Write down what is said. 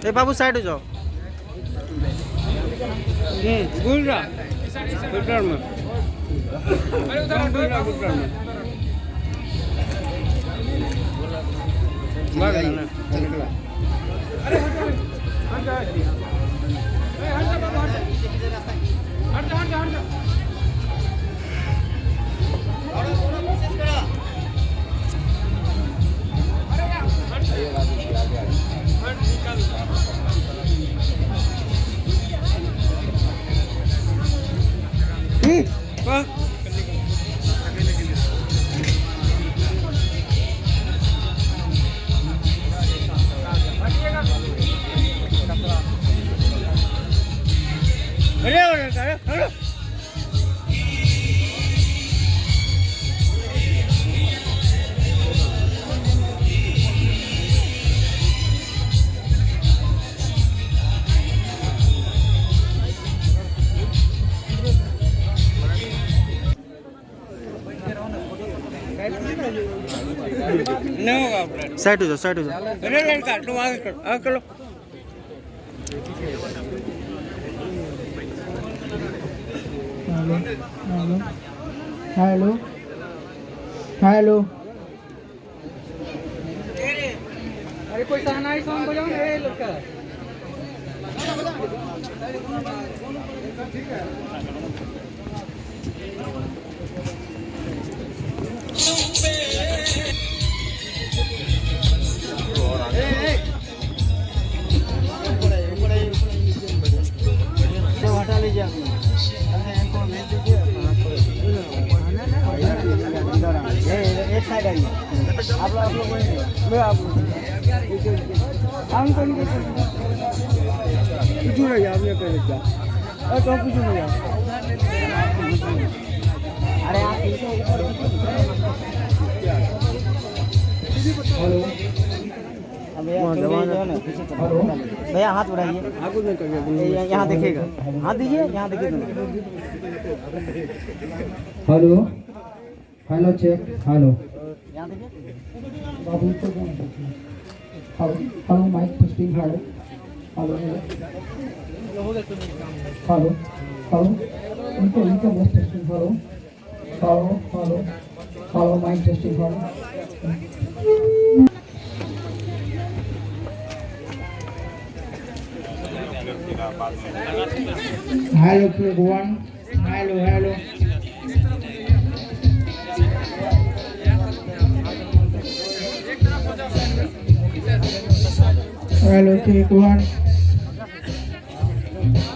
ए बाबू side हो जाओ। गुल रहा गुटर में गुल रहा गुटर में भाग ना निकला साइड हो जाओ, साइड हो जाओ। अरे लड़का तुम आगे करो हेलो हेलो। अरे कोई शहनाई सॉन्ग बजाओ ना ये लोग का। हटा लीजिए एक साइड आइए आप लोग हम कौन कुछ नहीं आप ये कर देता और तो कुछ नहीं अरे आप हेलो हेलो भैया हाथ बढ़ाइए यहाँ देखिएगा हाथ दीजिए यहाँ देखिएगा हेलो हेलो चेक हेलो यहाँ देखिए बाबू को hello hello mike testing hello hello hello hello इनको mike testing hello hello hello hello mike testing hello hello प्लेग वन हेलो हेलो हेलो प्लेग वन